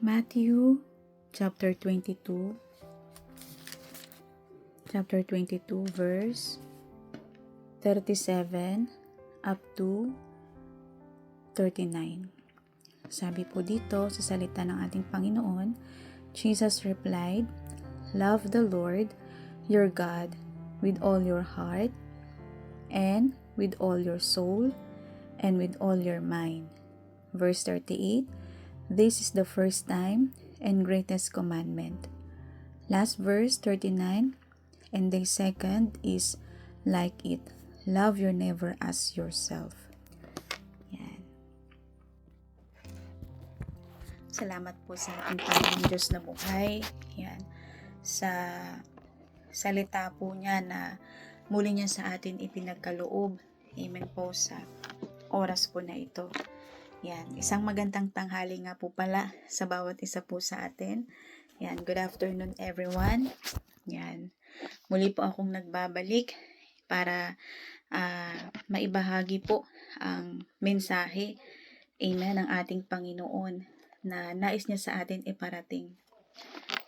Matthew chapter 22 verse 37 up to 39. Sabi po dito sa salita ng ating Panginoon, Jesus replied, "Love the Lord your God with all your heart and with all your soul and with all your mind." Verse 38, this is the first time and greatest commandment. Last verse 39, and the second is like it, love your neighbor as yourself. Yan. Salamat po sa ating Panginoong Diyos na buhay. Yan. Sa salita po niya na muli niya sa atin ipinagkaloob. Amen po sa oras po na ito. Yan. Isang magandang tanghali nga po pala sa bawat isa po sa atin. Yan. Good afternoon everyone. Yan. Muli po akong nagbabalik para maibahagi po ang mensahe, amen, ng ating Panginoon na nais niya sa atin iparating.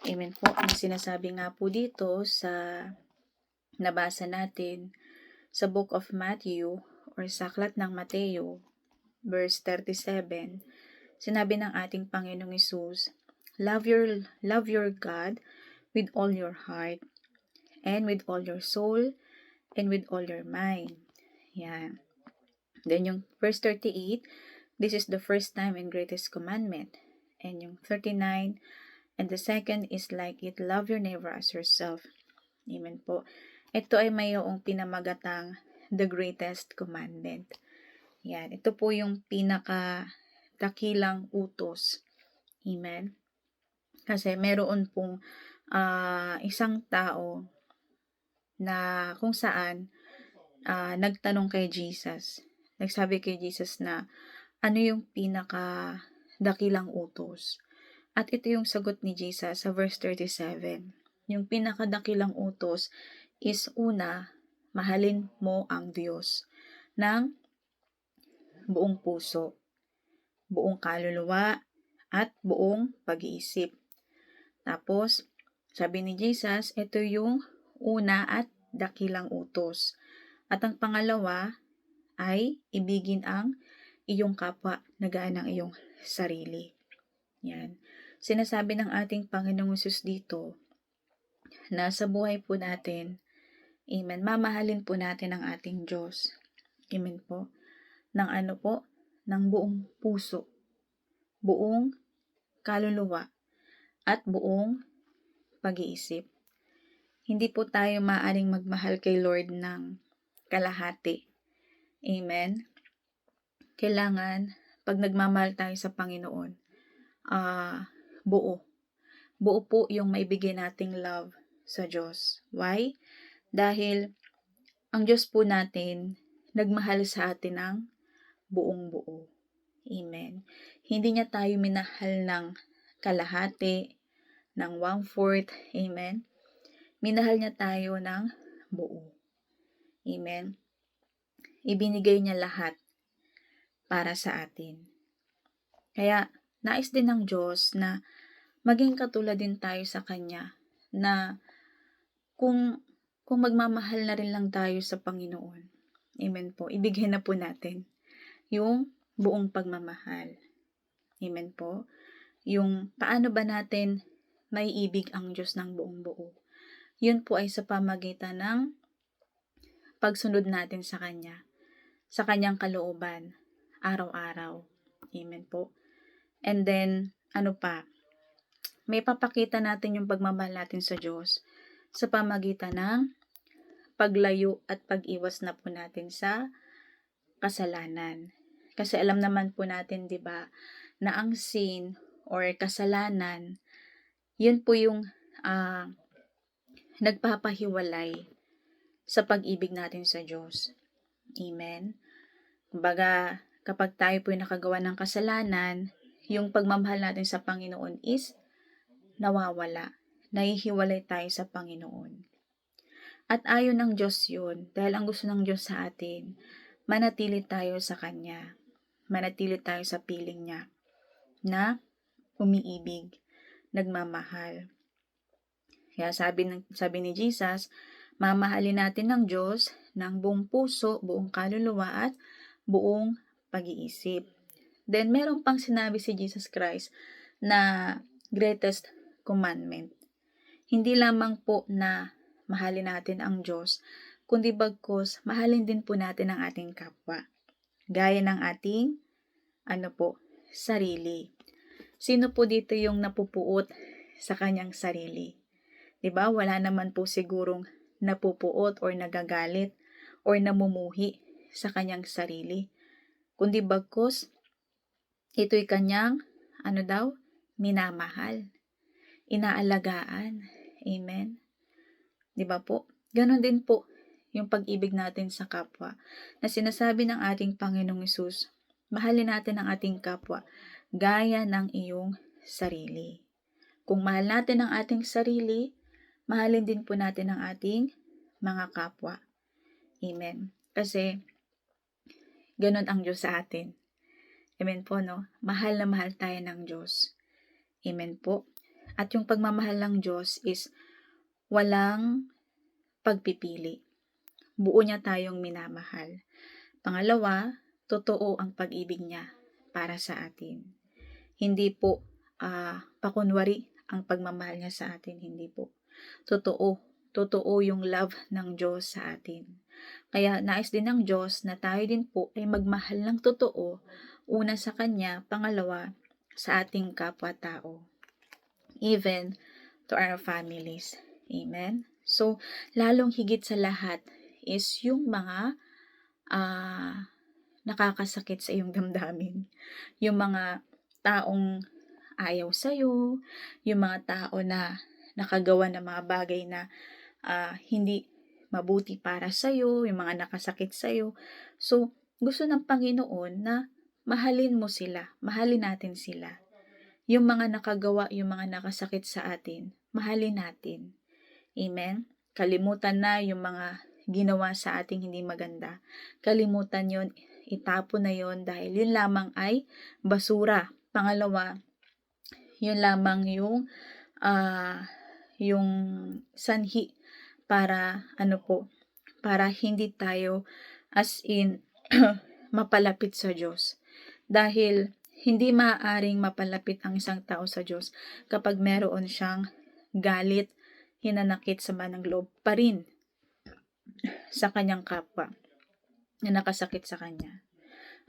Amen po. Ang sinasabi nga po dito sa nabasa natin sa Book of Matthew or sa Aklat ng Mateo, verse 37, sinabi ng ating Panginoong Hesus, love your God with all your heart and with all your soul and with all your mind. Yan. Then yung verse 38, this is the first time and greatest commandment. And yung 39, and the second is like it, love your neighbor as yourself. Amen po. Ito ay mayroong pinamagatang the greatest commandment. Yan. Ito po yung pinakadakilang utos. Amen. Kasi meron pong isang tao na kung saan nagtanong kay Jesus. Nagsabi kay Jesus na ano yung pinakadakilang utos. At ito yung sagot ni Jesus sa verse 37. Yung pinakadakilang utos is una, mahalin mo ang Diyos ng buong puso, buong kaluluwa, at buong pag-iisip. Tapos, sabi ni Jesus, ito yung una at dakilang utos. At ang pangalawa ay ibigin ang iyong kapwa na gaya ng iyong sarili. Yan. Sinasabi ng ating Panginoong Hesus dito na sa buhay po natin, amen, mamahalin po natin ang ating Diyos. Amen po. Ng ano po? Ng buong puso, buong kaluluwa, at buong pag-iisip. Hindi po tayo maaaring magmahal kay Lord ng kalahati. Amen? Kailangan, pag nagmamahal tayo sa Panginoon, buo. Buo po yung maibigay nating love sa Diyos. Why? Dahil ang Diyos po natin, nagmahal sa atin ng buong buo. Amen? Hindi niya tayo minahal ng kalahati, ng 1/4. Amen? Minahal niya tayo ng buo. Amen? Ibinigay niya lahat para sa atin. Kaya, nais din ng Diyos na maging katulad din tayo sa Kanya na kung magmamahal na rin lang tayo sa Panginoon. Amen po. Ibigay na po natin yung buong pagmamahal. Amen po. Yung paano ba natin maiibig ang Diyos ng buong buo? Yun po ay sa pamagitan ng pagsunod natin sa Kanya, sa Kanyang kalooban, araw-araw. Amen po. And then, ano pa? May papakita natin yung pagmamahal natin sa Diyos sa pamagitan ng paglayo at pag-iwas na po natin sa kasalanan. Kasi alam naman po natin, di ba, na ang sin or kasalanan, yun po yung nagpapahiwalay sa pag-ibig natin sa Diyos. Amen? Kumbaga, kapag tayo po yung nakagawa ng kasalanan, yung pagmamahal natin sa Panginoon is nawawala. Nahihiwalay tayo sa Panginoon. At ayon ng Diyos yun, dahil ang gusto ng Diyos sa atin, manatili tayo sa Kanya. Manatili tayo sa piling niya na umiibig, nagmamahal. Kaya sabi ni Jesus, mamahalin natin ng Diyos ng buong puso, buong kaluluwa at buong pag-iisip. Then meron pang sinabi si Jesus Christ na greatest commandment. Hindi lamang po na mahalin natin ang Diyos, kundi bagkus mahalin din po natin ang ating kapwa. Gaya ng ating sarili. Sino po dito yung napupuot sa kanyang sarili? 'Di ba? Wala naman po sigurong napupuot or nagagalit or namumuhi sa kanyang sarili. Kundi bagkus ito'y kanyang minamahal, inaalagaan. Amen. 'Di ba po? Ganon din po yung pag-ibig natin sa kapwa na sinasabi ng ating Panginoong Hesus, mahalin natin ang ating kapwa gaya ng iyong sarili. Kung mahal natin ang ating sarili, mahalin din po natin ang ating mga kapwa. Amen. Kasi ganon ang Diyos sa atin. Amen po, no? Mahal na mahal tayo ng Diyos. Amen po. At yung pagmamahal ng Diyos is walang pagpipili. Buo niya tayong minamahal. Pangalawa, totoo ang pag-ibig niya para sa atin. Hindi po pakunwari ang pagmamahal niya sa atin. Hindi po. Totoo yung love ng Diyos sa atin. Kaya nais din ng Diyos na tayo din po ay magmahal ng totoo. Una sa Kanya, pangalawa sa ating kapwa-tao. Even to our families. Amen? So, lalong higit sa lahat is yung mga nakakasakit sa iyong damdamin. Yung mga taong ayaw sa'yo, yung mga tao na nakagawa ng mga bagay na hindi mabuti para sa'yo, yung mga nakasakit sa'yo. So, gusto ng Panginoon na mahalin mo sila, mahalin natin sila. Yung mga nakagawa, yung mga nakasakit sa atin, mahalin natin. Amen? Kalimutan na yung mga ginawa sa ating hindi maganda. Kalimutan yon, itapon na yon dahil yun lamang ay basura. Pangalawa, yun lamang yung sanhi para para hindi tayo as in mapalapit sa Diyos. Dahil hindi maaaring mapalapit ang isang tao sa Diyos kapag meron siyang galit, hinanakit, sama ng loob pa rin sa kanyang kapwa na nakasakit sa kanya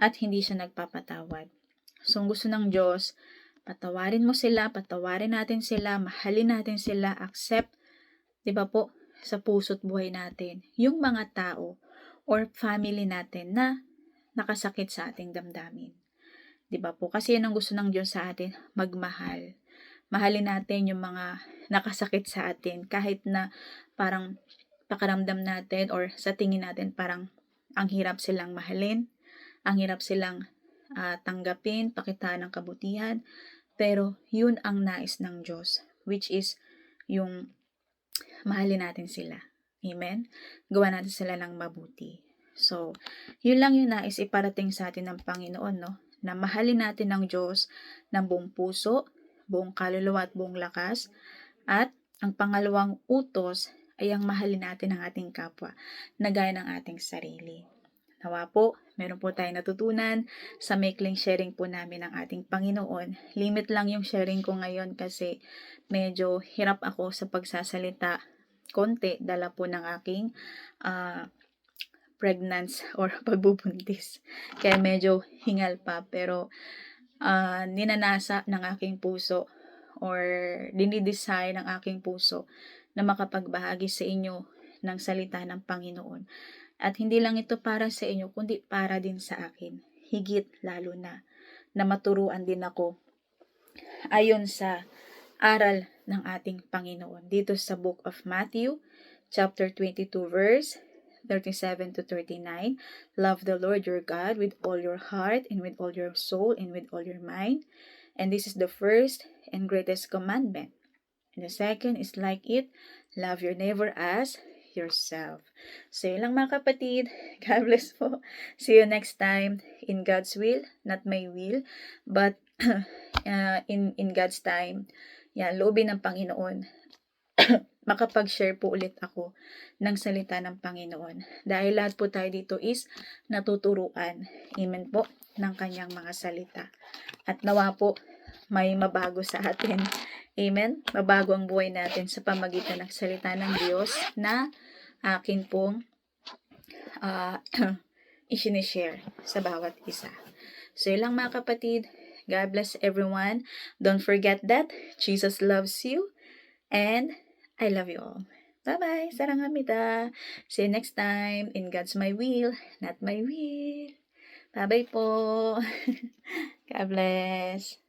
at hindi siya nagpapatawad. So, gusto ng Diyos, patawarin mo sila, patawarin natin sila, mahalin natin sila, accept, di ba po, sa puso't buhay natin, yung mga tao or family natin na nakasakit sa ating damdamin. Di ba po? Kasi yan ang gusto ng Diyos sa atin, magmahal. Mahalin natin yung mga nakasakit sa atin kahit na parang pakaramdam natin or sa tingin natin parang ang hirap silang mahalin, ang hirap silang tanggapin, pakitaan ng kabutihan, pero yun ang nais ng Diyos, which is yung mahalin natin sila. Amen? Gawa natin sila ng mabuti. So, yun lang yung nais iparating sa atin ng Panginoon, no? Na mahalin natin ng Diyos ng buong puso, buong kaluluwa at buong lakas. At ang pangalawang utos ay ang mahalin natin ang ating kapwa na gaya ng ating sarili. Nawa po, meron po tayong natutunan sa maikling sharing po namin ng ating Panginoon. Limit lang yung sharing ko ngayon kasi medyo hirap ako sa pagsasalita konti dala po ng aking pregnancy or pagbubuntis. Kaya medyo hingal pa pero ninanasa ng aking puso or dinidesign ng aking puso na makapagbahagi sa inyo ng salita ng Panginoon. At hindi lang ito para sa inyo, kundi para din sa akin. Higit lalo na maturuan din ako ayon sa aral ng ating Panginoon. Dito sa Book of Matthew, chapter 22, verse 37 to 39. Love the Lord your God with all your heart and with all your soul and with all your mind. And this is the first and greatest commandment. And the second is like it, love your neighbor as yourself. So yun lang mga kapatid. God bless po. See you next time in God's will, not my will, but in God's time, yan, loobin ng Panginoon, makapag-share po ulit ako ng salita ng Panginoon. Dahil lahat po tayo dito is natuturuan, amen po, ng kanyang mga salita. At nawa po, may mabago sa atin. Amen? Mabago ang buhay natin sa pamagitan ng salita ng Diyos na akin pong isinishare sa bawat isa. So, yun lang mga kapatid. God bless everyone. Don't forget that Jesus loves you and I love you all. Bye-bye. Sarangamida. See you next time. In God's my will, not my will. Bye-bye po. God bless.